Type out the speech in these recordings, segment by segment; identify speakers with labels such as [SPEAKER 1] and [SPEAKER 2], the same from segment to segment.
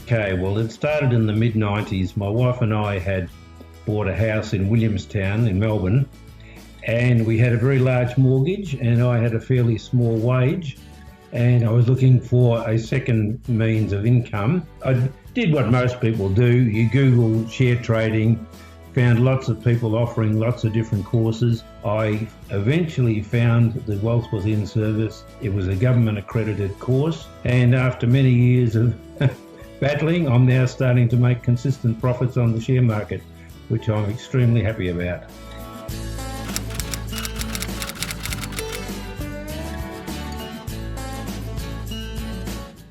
[SPEAKER 1] Okay, well, it started in the mid-90s. My wife and I had bought a house in Williamstown in Melbourne, and we had a very large mortgage, and I had a fairly small wage, and I was looking for a second means of income. I did what most people do. You Google share trading, found lots of people offering lots of different courses. I eventually found the Wealth Within service. It was a government accredited course, and after many years of battling, I'm now starting to make consistent profits on the share market, which I'm extremely happy about.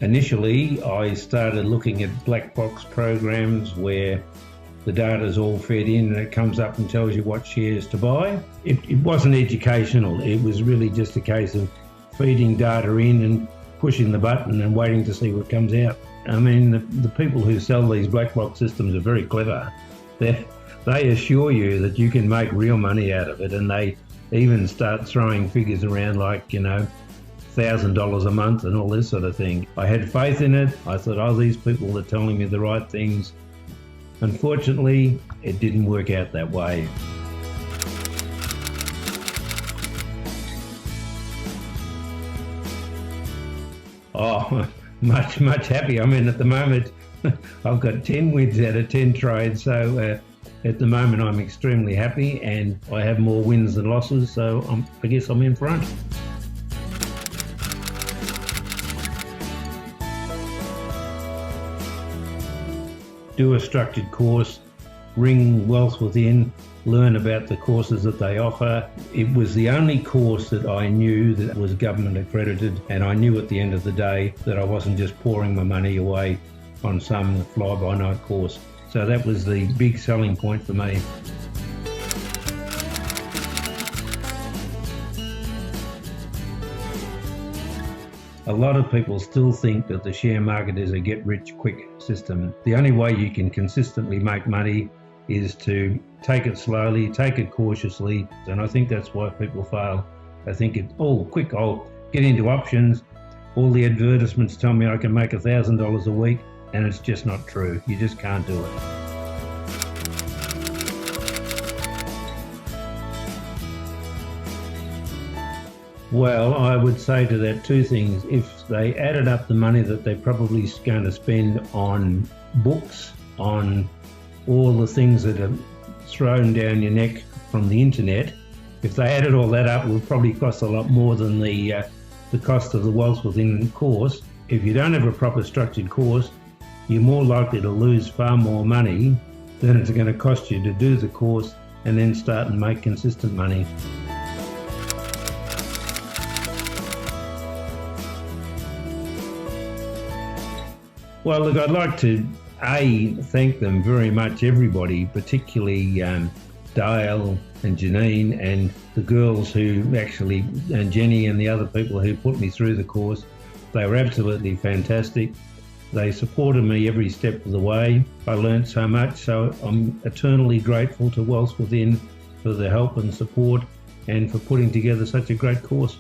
[SPEAKER 1] Initially, I started looking at black box programs where the data's all fed in and it comes up and tells you what shares to buy. It wasn't educational. It was really just a case of feeding data in and pushing the button and waiting to see what comes out. I mean, the people who sell these black box systems are very clever. They assure you that you can make real money out of it, and they even start throwing figures around like, $1,000 a month and all this sort of thing. I had faith in it. I thought, oh, these people are telling me the right things. Unfortunately, it didn't work out that way. Oh, much happy. I mean, at the moment, I've got 10 wins out of 10 trades, so at the moment I'm extremely happy, and I have more wins than losses, so I guess I'm in front. Do a structured course, ring Wealth Within, learn about the courses that they offer. It was the only course that I knew that was government accredited, and I knew at the end of the day that I wasn't just pouring my money away on some fly-by-night course. So that was the big selling point for me. A lot of people still think that the share market is a get-rich-quick system. The only way you can consistently make money is to take it slowly, take it cautiously, and I think that's why people fail. They think it's all quick, I'll get into options, all the advertisements tell me I can make $1,000 a week, and it's just not true. You just can't do it. Well, I would say to that two things. If they added up the money that they're probably going to spend on books, on all the things that are thrown down your neck from the internet, if they added all that up, it would probably cost a lot more than the cost of the Wealth Within course. If you don't have a proper structured course, you're more likely to lose far more money than it's going to cost you to do the course and then start and make consistent money. Well, look, I'd like to thank them very much, everybody, particularly Dale and Janine and the girls and Jenny and the other people who put me through the course. They were absolutely fantastic. They supported me every step of the way. I learned so much, so I'm eternally grateful to Wealth Within for the help and support and for putting together such a great course.